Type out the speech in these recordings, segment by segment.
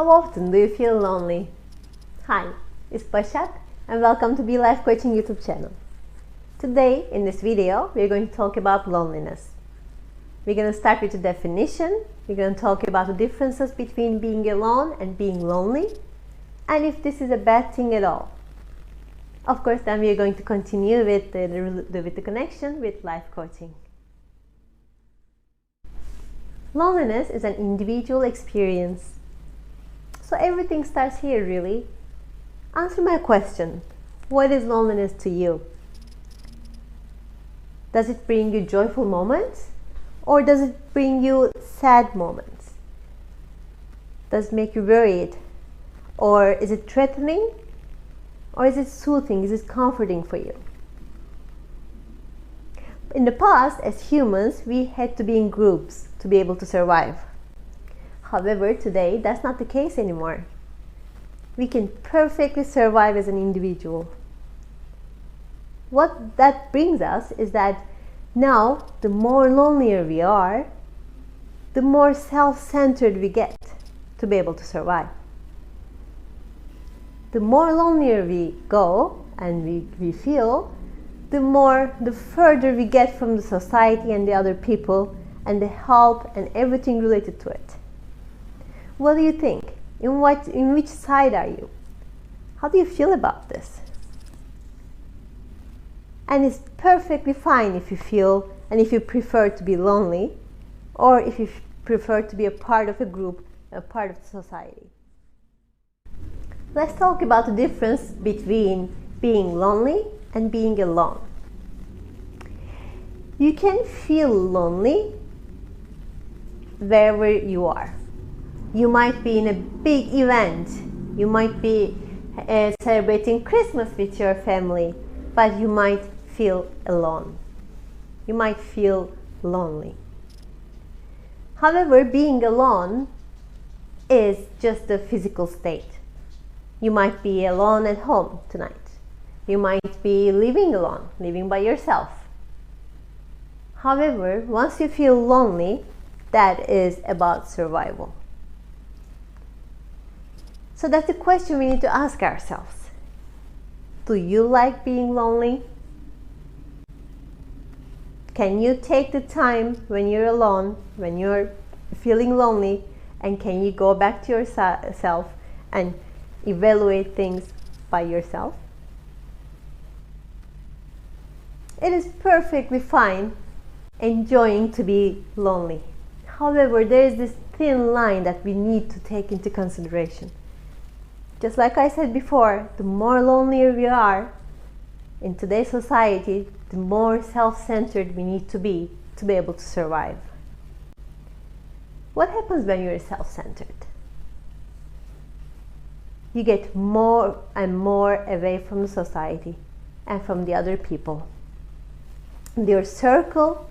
How often do you feel lonely? Hi, it's Başak and welcome to Be Life Coaching YouTube channel. Today in this video we're going to talk about loneliness. We're going to start with the definition, we're going to talk about the differences between being alone and being lonely, and if this is a bad thing at all. Of course, then we're going to continue with the connection with life coaching. Loneliness is an individual experience. So everything starts here, really. Answer my question. What is loneliness to you? Does it bring you joyful moments? Or does it bring you sad moments? Does it make you worried? Or is it threatening? Or is it soothing? Is it comforting for you? In the past, as humans, we had to be in groups to be able to survive. However, today, that's not the case anymore. We can perfectly survive as an individual. What that brings us is that now, the more lonelier we are, the more self-centered we get to be able to survive. The more lonelier we go and we feel, the further we get from the society and the other people and the help and everything related to it. What do you think? In which side are you? How do you feel about this? And it's perfectly fine if you feel and if you prefer to be lonely, or if you prefer to be a part of a group, a part of society. Let's talk about the difference between being lonely and being alone. You can feel lonely wherever you are. You might be in a big event. You might be celebrating Christmas with your family, but you might feel alone. You might feel lonely. However, being alone is just a physical state. You might be alone at home tonight. You might be living alone, living by yourself. However, once you feel lonely, that is about survival. So that's the question we need to ask ourselves. Do you like being lonely? Can you take the time when you're alone, when you're feeling lonely, and can you go back to yourself and evaluate things by yourself? It is perfectly fine enjoying to be lonely. However, there is this thin line that we need to take into consideration. Just like I said before, the more lonelier we are in today's society, the more self-centered we need to be able to survive. What happens when you're self-centered? You get more and more away from the society and from the other people. Your circle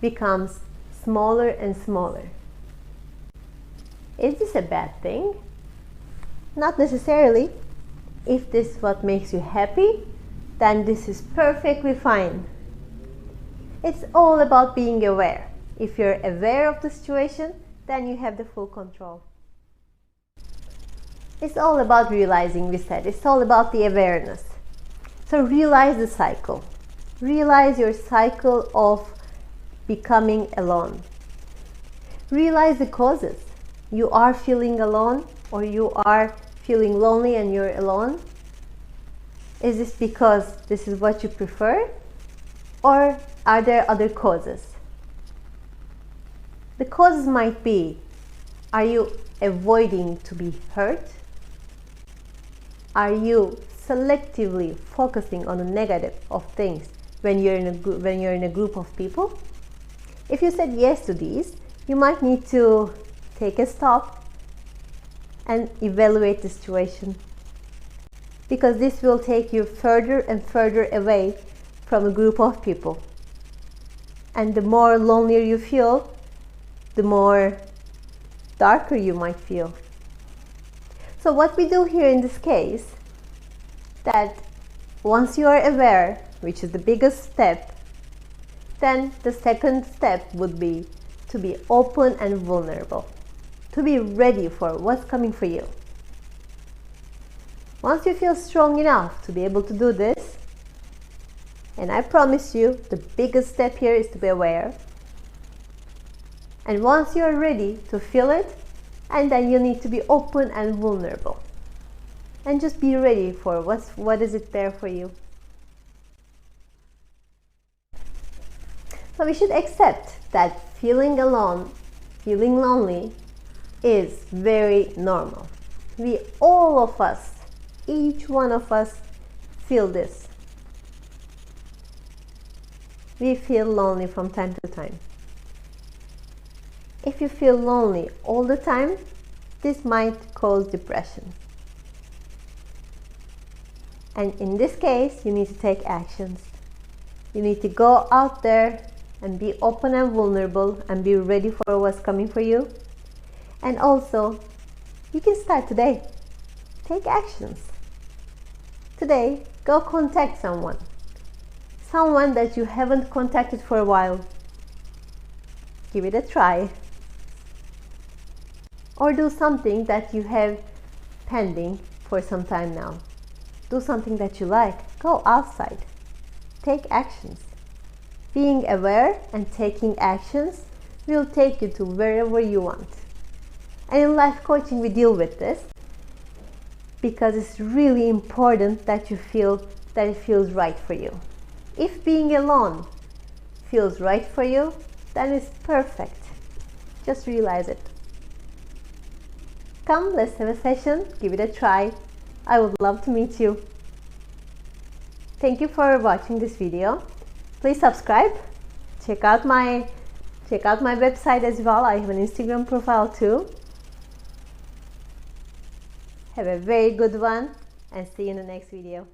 becomes smaller and smaller. Is this a bad thing? Not necessarily. If this is what makes you happy, then this is perfectly fine. It's all about being aware. If you're aware of the situation, then you have the full control. It's all about realizing, we said. It's all about the awareness. So realize the cycle. Realize your cycle of becoming alone. Realize the causes. You are feeling alone, or you are feeling lonely and you're alone. Is this because this is what you prefer, or are there other causes? The causes might be, are you avoiding to be hurt? Are you selectively focusing on the negative of things when you're in a group of people? If you said yes to these, you might need to take a stop and evaluate the situation, because this will take you further and further away from a group of people. And the more lonelier you feel, the more darker you might feel. So what we do here in this case, that once you are aware, which is the biggest step, then the second step would be to be open and vulnerable. to be ready for what's coming for you. Once you feel strong enough to be able to do this, and I promise you the biggest step here is to be aware. And once you're ready to feel it, and then you need to be open and vulnerable. And just be ready for what is it there for you. So we should accept that feeling alone, feeling lonely is very normal. All of us, each one of us feel this. We feel lonely from time to time. If you feel lonely all the time, this might cause depression. And in this case, you need to take actions. You need to go out there and be open and vulnerable and be ready for what's coming for you. And also, you can start today. Take actions. Today, go contact someone. Someone that you haven't contacted for a while. Give it a try. Or do something that you have pending for some time now. Do something that you like. Go outside. Take actions. Being aware and taking actions will take you to wherever you want. And in life coaching, we deal with this because it's really important that you feel that it feels right for you. If being alone feels right for you, then it's perfect. Just realize it. Come, let's have a session. Give it a try. I would love to meet you. Thank you for watching this video. Please subscribe. Check out my website as well. I have an Instagram profile too. Have a very good one and see you in the next video.